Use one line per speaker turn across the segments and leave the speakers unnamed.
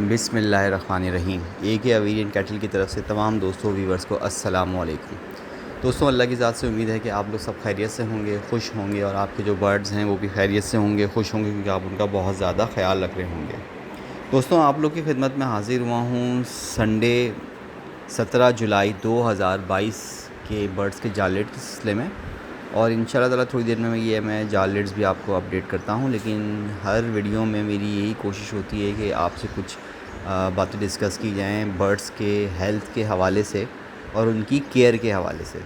बिस्मिल्लाहिर्रहमानिर्रहीम। AK अवेरियन cattle की तरफ से तमाम दोस्तों व्यूवर्स को अस्सलाम वालेकुम। दोस्तों, अल्लाह की ज़ात से उम्मीद है कि आप लोग सब खैरियत से होंगे, खुश होंगे और आपके जो बर्ड्स हैं वो भी खैरियत से होंगे, खुश होंगे, क्योंकि आप उनका बहुत ज़्यादा ख्याल रख रहे होंगे। दोस्तों, आप लोग की खिदमत में हाज़िर हुआ हूँ संडे 17 जुलाई 2022 के बर्ड्स के जाल लेट के सिलसिले में। और इंशाल्लाह ताला थोड़ी देर में मैं जाल लेट्स भी आपको अपडेट करता हूँ। लेकिन हर वीडियो में मेरी यही कोशिश होती है कि आपसे कुछ बातें डिस्कस की जाएँ बर्ड्स के हेल्थ के हवाले से और उनकी केयर के हवाले से।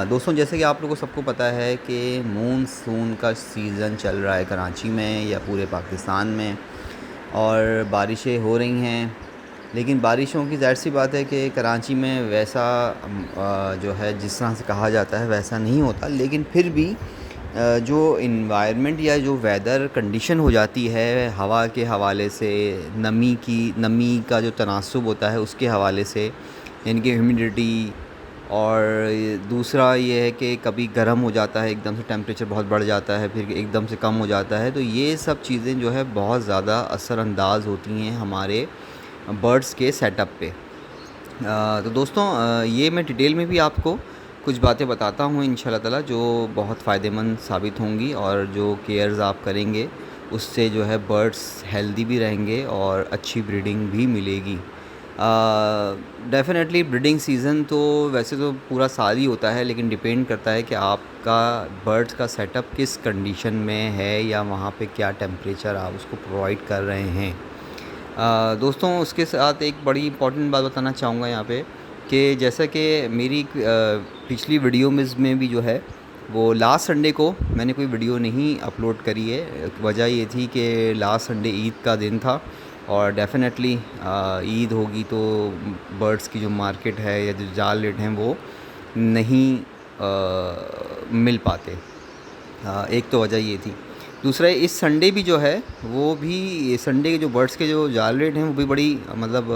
दोस्तों, जैसे कि आप लोगों को सबको पता है कि मानसून का सीज़न चल रहा है कराची में या पूरे पाकिस्तान में, और बारिशें हो रही हैं। लेकिन बारिशों की ज़ाहिर सी बात है कि कराची में वैसा जो है जिस तरह से कहा जाता है वैसा नहीं होता। लेकिन फिर भी जो इन्वायरमेंट या जो वेदर कंडीशन हो जाती है हवा के हवाले से, नमी का जो तनासुब होता है उसके हवाले से, यानी कि ह्यूमिडिटी। और दूसरा ये है कि कभी गर्म हो जाता है, एकदम से टेम्परेचर बहुत बढ़ जाता है, फिर एकदम से कम हो जाता है। तो ये सब चीज़ें जो है बहुत ज़्यादा असरअंदाज़ होती हैं हमारे बर्ड्स के सेटअप पे। तो दोस्तों, ये मैं डिटेल में भी आपको कुछ बातें बताता हूँ इंशाल्लाह ताला, जो बहुत फ़ायदेमंद साबित होंगी, और जो केयर्स आप करेंगे उससे जो है बर्ड्स हेल्दी भी रहेंगे और अच्छी ब्रीडिंग भी मिलेगी। डेफ़िनेटली ब्रीडिंग सीज़न तो वैसे तो पूरा साल ही होता है, लेकिन डिपेंड करता है कि आपका बर्ड्स का सेटअप किस कंडीशन में है या वहाँ पे क्या टेम्परेचर आप उसको प्रोवाइड कर रहे हैं। दोस्तों, उसके साथ एक बड़ी इम्पॉर्टेंट बात बताना चाहूँगा यहाँ पे, कि जैसा कि मेरी पिछली वीडियो में भी जो है वो लास्ट संडे को मैंने कोई वीडियो नहीं अपलोड करी है। वजह ये थी कि लास्ट संडे ईद का दिन था, और डेफ़िनेटली ईद होगी तो बर्ड्स की जो मार्केट है या जो जाल रेट हैं वो नहीं मिल पाते। एक तो वजह ये थी। दूसरा, इस संडे भी जो है वो भी संडे के जो बर्ड्स के जो जाल रेट हैं वो भी बड़ी मतलब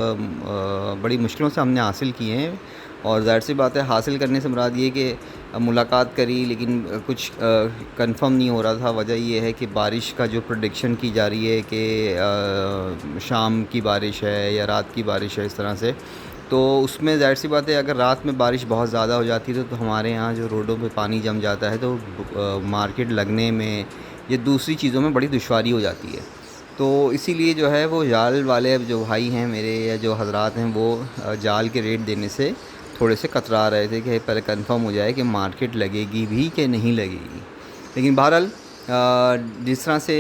बड़ी मुश्किलों से हमने हासिल किए हैं। और ज़ाहिर सी बात है, हासिल करने से मुराद ये कि मुलाकात करी, लेकिन कुछ कंफर्म नहीं हो रहा था। वजह ये है कि बारिश का जो प्रेडिक्शन की जा रही है कि शाम की बारिश है या रात की बारिश है, इस तरह से। तो उसमें ज़ाहिर सी बात है, अगर रात में बारिश बहुत ज़्यादा हो जाती है तो हमारे यहाँ जो रोडों पे पानी जम जाता है, तो मार्केट लगने में या दूसरी चीज़ों में बड़ी दुश्वारी हो जाती है। तो इसीलिए जो है वो जाल वाले जो भाई हैं मेरे या जो हजरात हैं वो जाल के रेट देने से थोड़े से कतरा रहे थे कि पहले कंफर्म हो जाए कि मार्केट लगेगी भी कि नहीं लगेगी। लेकिन बहरहाल जिस तरह से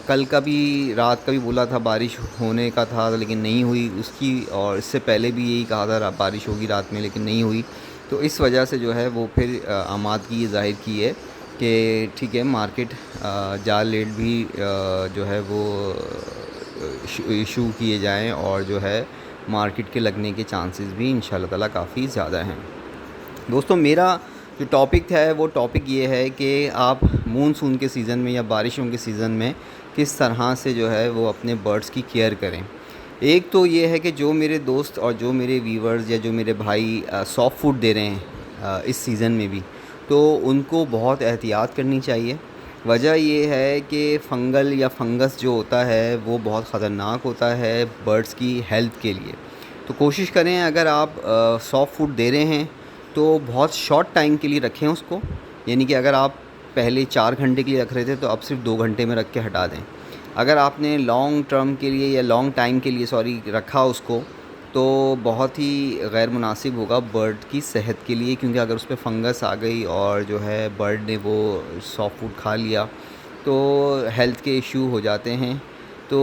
कल का भी, रात का भी बोला था बारिश होने का था, लेकिन नहीं हुई उसकी, और इससे पहले भी यही कहा था बारिश होगी रात में, लेकिन नहीं हुई। तो इस वजह से जो है वो फिर आमादगी ज़ाहिर की है कि ठीक है, मार्केट जाल लेट भी जो है वो इशू किए जाएं, और जो है मार्केट के लगने के चांसेस भी इंशाल्लाह ताला काफ़ी ज़्यादा हैं। दोस्तों, मेरा जो टॉपिक है वो टॉपिक ये है कि आप मानसून के सीज़न में या बारिशों के सीज़न में किस तरह से जो है वो अपने बर्ड्स की केयर करें। एक तो ये है कि जो मेरे दोस्त और जो मेरे व्यूवर्स या जो मेरे भाई सॉफ्ट फूड दे रहे हैं इस सीज़न में भी, तो उनको बहुत एहतियात करनी चाहिए। वजह ये है कि फ़ंगल या फंगस जो होता है वो बहुत ख़तरनाक होता है बर्ड्स की हेल्थ के लिए। तो कोशिश करें, अगर आप सॉफ्ट फूड दे रहे हैं तो बहुत शॉर्ट टाइम के लिए रखें उसको। यानी कि अगर आप पहले 4 घंटे के लिए रख रहे थे तो अब सिर्फ 2 घंटे में रख के हटा दें। अगर आपने लॉन्ग टर्म के लिए या लॉन्ग टाइम के लिए रखा उसको, तो बहुत ही गैर मुनासिब होगा बर्ड की सेहत के लिए, क्योंकि अगर उस पर फंगस आ गई और जो है बर्ड ने वो सॉफ्ट फूड खा लिया तो हेल्थ के इशू हो जाते हैं। तो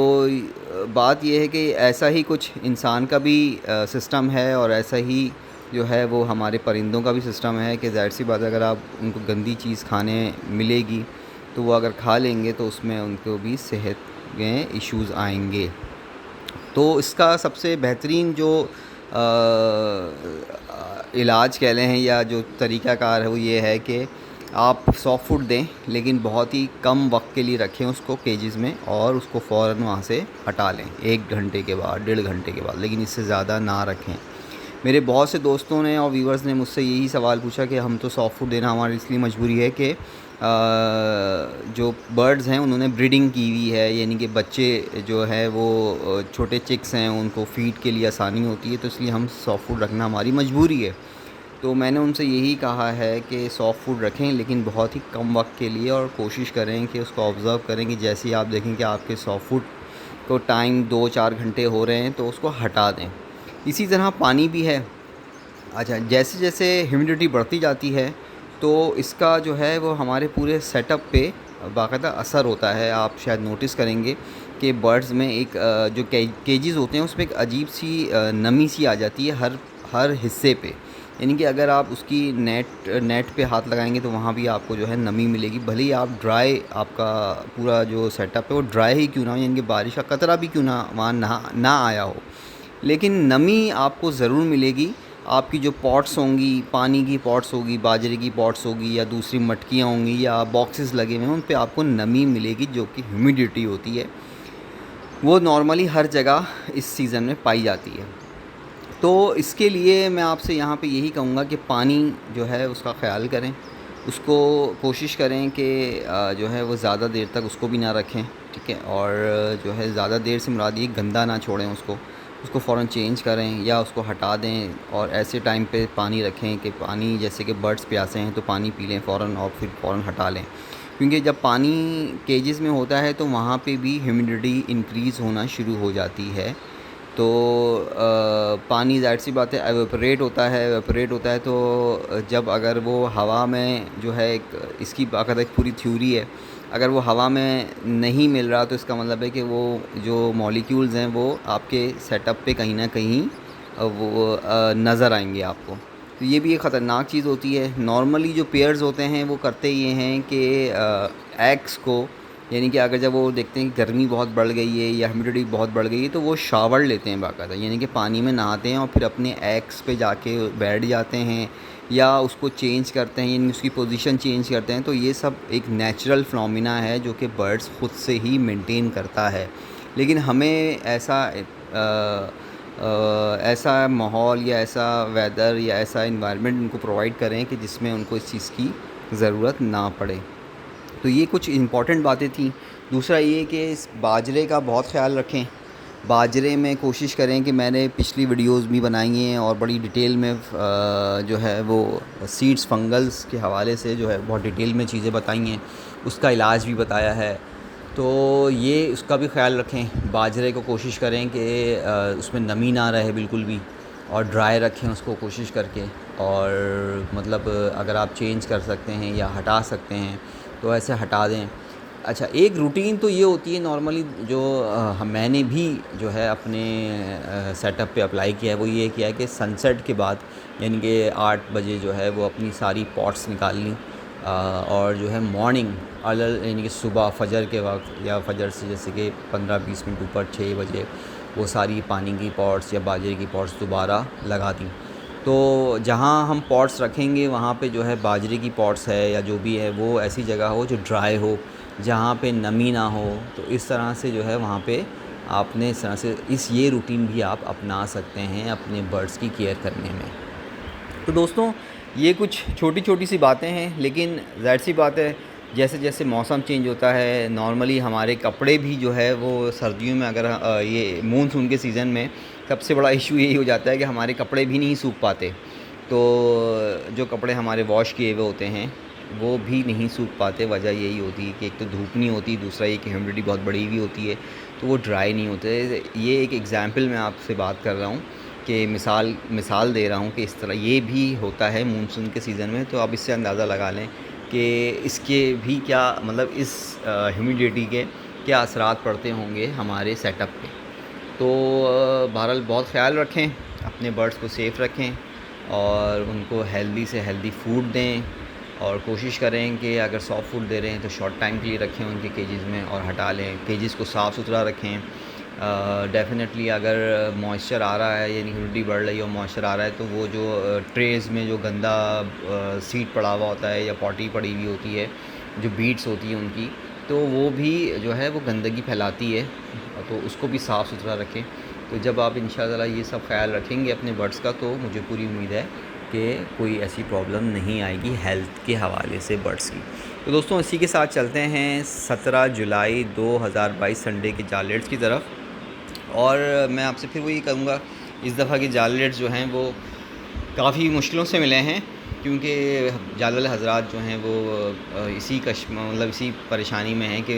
बात यह है कि ऐसा ही कुछ इंसान का भी सिस्टम है, और ऐसा ही जो है वो हमारे परिंदों का भी सिस्टम है कि ज़ाहिर सी बात है, अगर आप उनको गंदी चीज़ खाने मिलेगी तो वो अगर खा लेंगे तो उसमें उनको भी सेहत में इश्यूज़ आएंगे। तो इसका सबसे बेहतरीन जो इलाज कह लें या जो तरीक़ाकार है वो ये है कि आप सॉफ्ट फूड दें, लेकिन बहुत ही कम वक्त के लिए रखें उसको केजेस में, और उसको फ़ौरन वहाँ से हटा लें 1 घंटे के बाद, 1.5 घंटे के बाद, लेकिन इससे ज़्यादा ना रखें। मेरे बहुत से दोस्तों ने और व्यूअर्स ने मुझसे यही सवाल पूछा कि हम तो सॉफ्ट फूड देना हमारे इसलिए मजबूरी है कि जो बर्ड्स हैं उन्होंने ब्रीडिंग की हुई है, यानी कि बच्चे जो है वो छोटे चिक्स हैं, उनको फ़ीड के लिए आसानी होती है, तो इसलिए हम सॉफ्ट फूड रखना हमारी मजबूरी है। तो मैंने उनसे यही कहा है कि सॉफ्ट फूड रखें, लेकिन बहुत ही कम वक्त के लिए, और कोशिश करें कि उसको ऑब्ज़र्व करें कि जैसे ही आप देखें कि आपके सॉफ्ट फूड को टाइम 2-4 घंटे हो रहे हैं तो उसको हटा दें। इसी तरह पानी भी है। अच्छा, जैसे जैसे ह्यूमिडिटी बढ़ती जाती है तो इसका जो है वो हमारे पूरे सेटअप पे बाकायदा असर होता है। आप शायद नोटिस करेंगे कि बर्ड्स में एक जो केजेस होते हैं उसमें एक अजीब सी नमी सी आ जाती है हर हर हिस्से पे। यानी कि अगर आप उसकी नेट पे हाथ लगाएंगे तो वहाँ भी आपको जो है नमी मिलेगी, भले ही आप ड्राई, आपका पूरा जो सेटअप है वो ड्राई ही क्यों ना हो, यानी कि बारिश का कतरा भी क्यों ना वहाँ ना आया हो, लेकिन नमी आपको ज़रूर मिलेगी। आपकी जो पॉट्स होंगी, पानी की पॉट्स होगी, बाजरे की पॉट्स होगी, या दूसरी मटकियाँ होंगी, या बॉक्सेस लगे हुए हैं, उन पे आपको नमी मिलेगी जो कि ह्यूमिडिटी होती है। वो नॉर्मली हर जगह इस सीज़न में पाई जाती है। तो इसके लिए मैं आपसे यहाँ पे यही कहूँगा कि पानी जो है उसका ख़्याल करें। उसको कोशिश करें कि जो है वो ज़्यादा देर तक उसको भी ना रखें, ठीक है? और जो है ज़्यादा देर से मुराद ये गंदा ना छोड़ें उसको फ़ौरन चेंज करें या उसको हटा दें, और ऐसे टाइम पे पानी रखें कि पानी, जैसे कि बर्ड्स प्यासे हैं तो पानी पी लें फ़ौरन और फिर फ़ौरन हटा लें। क्योंकि जब पानी केजेस में होता है तो वहाँ पे भी ह्यूमिडिटी इंक्रीज़ होना शुरू हो जाती है। तो पानी ज़ाहिर-सी बात है एवापोरेट होता है तो जब अगर वो हवा में जो है, एक इसकी बाकायदा एक पूरी थ्योरी है, अगर वो हवा में नहीं मिल रहा तो इसका मतलब है कि वो जो मॉलिक्यूल्स हैं वो आपके सेटअप पे कहीं न कहीं नज़र आएँगे आपको। तो ये भी एक ख़तरनाक चीज़ होती है। नॉर्मली जो पेयर्स होते हैं वो करते ये हैं कि एग्स को, यानी कि अगर जब वो देखते हैं कि गर्मी बहुत बढ़ गई है या ह्यूमिडिटी बहुत बढ़ गई है तो वो शावर लेते हैं बाकायदा, यानी कि पानी में नहाते हैं और फिर अपने एग्स पे जाके बैठ जाते हैं या उसको चेंज करते हैं, यानी उसकी पोजीशन चेंज करते हैं। तो ये सब एक नेचुरल फिनोमेना है जो कि बर्ड्स ख़ुद से ही मेंटेन करता है। लेकिन हमें ऐसा माहौल या ऐसा वेदर या ऐसा एनवायरनमेंट उनको प्रोवाइड करें कि जिसमें उनको इस चीज़ की ज़रूरत ना पड़े। तो ये कुछ इम्पॉर्टेंट बातें थी। दूसरा ये कि इस बाजरे का बहुत ख़्याल रखें। बाजरे में कोशिश करें कि मैंने पिछली वीडियोस भी बनाई हैं और बड़ी डिटेल में जो है वो सीड्स फंगल्स के हवाले से जो है बहुत डिटेल में चीज़ें बताई हैं, उसका इलाज भी बताया है। तो ये उसका भी ख़्याल रखें। बाजरे को कोशिश करें कि उसमें नमी ना रहे बिल्कुल भी, और ड्राई रखें उसको कोशिश करके, और मतलब अगर आप चेंज कर सकते हैं या हटा सकते हैं तो ऐसे हटा दें। अच्छा, एक रूटीन तो ये होती है नॉर्मली जो मैंने भी जो है अपने सेटअप पे अप्लाई किया है, वो ये किया है कि सनसेट के बाद, यानी कि 8 बजे जो है वो अपनी सारी पॉट्स निकाल लीं, और जो है मॉर्निंग यानी कि सुबह फजर के वक्त या फजर से जैसे कि 15-20 मिनट ऊपर 6 बजे वो सारी पानी की पॉट्स या बाजरे की पॉट्स दोबारा लगा दी। तो जहाँ हम पॉट्स रखेंगे वहाँ पे जो है बाजरे की पॉट्स है या जो भी है वो ऐसी जगह हो जो ड्राई हो, जहाँ पे नमी ना हो। तो इस तरह से जो है वहाँ पे आपने इस तरह से ये रूटीन भी आप अपना सकते हैं अपने बर्ड्स की केयर करने में। तो दोस्तों, ये कुछ छोटी-छोटी सी बातें हैं, लेकिन ज़ाहिर-सी बात है जैसे जैसे मौसम चेंज होता है, नॉर्मली हमारे कपड़े भी जो है वो सर्दियों में, अगर ये मानसून के सीज़न में सबसे बड़ा इशू यही हो जाता है कि हमारे कपड़े भी नहीं सूख पाते। तो जो कपड़े हमारे वॉश किए हुए होते हैं वो भी नहीं सूख पाते। वजह यही होती है कि एक तो धूप नहीं होती, दूसरा ये कि ह्यूमिडिटी बहुत बढ़ी हुई होती है तो वो ड्राई नहीं होते। ये एक एग्ज़ाम्पल मैं आपसे बात कर रहा हूँ कि मिसाल दे रहा हूँ कि इस तरह ये भी होता है मानसून के सीज़न में। तो आप इससे अंदाज़ा लगा लें कि इसके भी क्या मतलब, इस ह्यूमिडिटी के क्या असरात पड़ते होंगे हमारे सेटअप पे। तो बहरहाल बहुत ख़्याल रखें, अपने बर्ड्स को सेफ़ रखें और उनको हेल्दी से हेल्दी फूड दें, और कोशिश करें कि अगर सॉफ्ट फूड दे रहे हैं तो शॉर्ट टाइम के लिए रखें उनके केजेस में और हटा लें। केजेस को साफ़ सुथरा रखें। डेफ़िनेटली अगर मॉइस्चर आ रहा है, यानी ह्यूमिडिटी बढ़ रही है और मॉइस्चर आ रहा है, तो वो जो ट्रेज़ में जो गंदा सीड पड़ा हुआ होता है या पॉटी पड़ी हुई होती है, जो बीड्स होती हैं उनकी, तो वो भी जो है वो गंदगी फैलाती है, तो उसको भी साफ़ सुथरा रखें। तो जब आप इंशाल्लाह ये सब ख्याल रखेंगे अपने बर्ड्स का, तो मुझे पूरी उम्मीद है कि कोई ऐसी प्रॉब्लम नहीं आएगी हेल्थ के हवाले से बर्ड्स की। तो दोस्तों इसी के साथ चलते हैं 17 जुलाई 2022 संडे के जाल रेट्स की तरफ। और मैं आपसे फिर वही कहूँगा, इस दफ़ा के जाल रेट्स जो हैं वो काफ़ी मुश्किलों से मिले हैं, क्योंकि जाल वाले हज़रात जो हैं वो इसी मतलब इसी परेशानी में हैं कि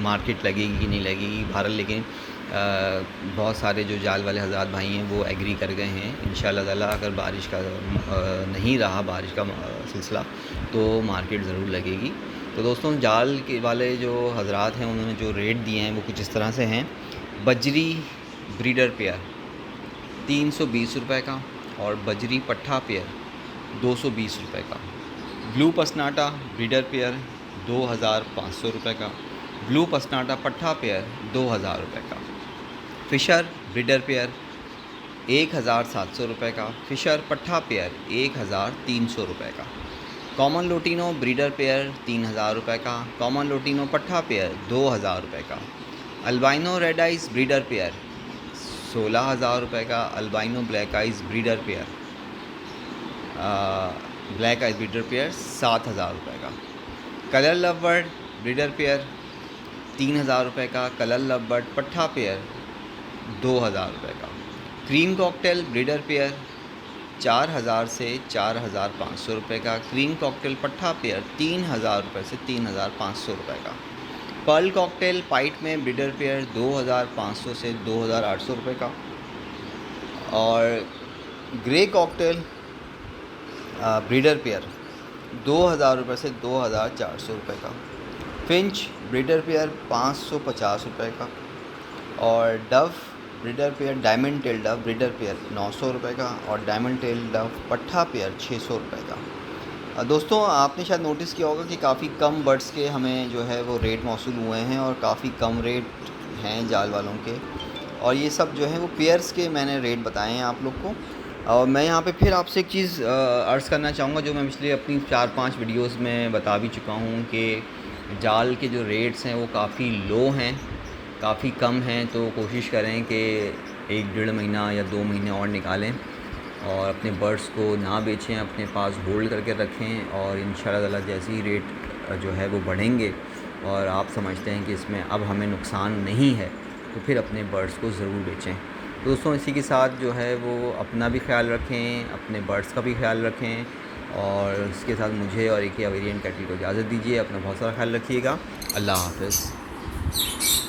मार्केट लगेगी कि नहीं लगेगी बहरहाल। लेकिन बहुत सारे जो जाल वाले हज़रात भाई हैं वो एग्री कर गए हैं इंशाअल्लाह ताला, अगर बारिश का नहीं रहा बारिश का सिलसिला तो मार्केट ज़रूर लगेगी। तो दोस्तों जाल के वाले जो हज़रात हैं उन्होंने जो रेट दिए हैं वो कुछ इस तरह से हैं। बजरी ब्रीडर पेयर 320 रुपये का, और बजरी पट्ठा पेयर 220 रुपये का। ब्लू पसनाटा ब्रीडर पेयर 2500 रुपये का। ब्लू पसनाटा पट्ठा पेयर 2000 रुपये का। फ़िशर ब्रीडर पेयर 1700 रुपये का। फ़िशर पट्ठा पेयर 1300 रुपये का। कॉमन लोटिनो ब्रीडर पेयर 3000 रुपये का। कॉमन लोटिनो पट्ठा पेयर 2000 रुपये का। Albino red ice breeder pair 16,000 रुपये का। Albino black ice breeder pair black ice breeder pair 7,000 रुपये का। Colour love bird breeder pair 3,000 रुपये का। कलर लव बर्ड पट्ठा पेयर 2,000 रुपये का। क्रीम कॉकटेल ब्रीडर पेयर 4,000 से 4,500 रुपये का। क्रीम कॉकटेल पट्ठा पेयर 3,000 रुपये से 3,500 रुपये का। पर्ल कॉकटेल पाइट में ब्रीडर पेयर 2,500 से 2,800 रुपये का। और ग्रे कॉकटेल ब्रीडर पेयर 2,000 रुपये से 2,400 रुपये का। फिंच ब्रीडर पेयर 550 रुपये का। और dove breeder pair diamond tail dove breeder pair 900 रुपये का। और डायमंड टेल डव पट्ठा पेयर 600 रुपये का। दोस्तों आपने शायद नोटिस किया होगा कि काफ़ी कम बर्ड्स के हमें जो है वो रेट मौसूल हुए हैं, और काफ़ी कम रेट हैं जाल वालों के। और ये सब जो है वो पेयर्स के मैंने रेट बताए हैं आप लोग को। और मैं यहाँ पे फिर आपसे एक चीज़ अर्ज़ करना चाहूँगा, जो मैं पिछले अपनी 4-5 वीडियोस में बता भी चुका हूँ कि जाल के जो रेट्स हैं वो काफ़ी लो हैं, काफ़ी कम हैं। तो कोशिश करें कि 1-1.5 महीना या 2 महीने और निकालें और अपने बर्ड्स को ना बेचें, अपने पास होल्ड करके रखें। और इंशाअल्लाह ताला जैसे ही रेट जो है वो बढ़ेंगे और आप समझते हैं कि इसमें अब हमें नुकसान नहीं है, तो फिर अपने बर्ड्स को ज़रूर बेचें। तो दोस्तों इसी के साथ जो है वो अपना भी ख्याल रखें, अपने बर्ड्स का भी ख्याल रखें, और इसके साथ मुझे और एक अवेरियन कैटल को इजाज़त दीजिए। अपना बहुत सारा ख्याल रखिएगा। अल्लाह हाफ़िज़।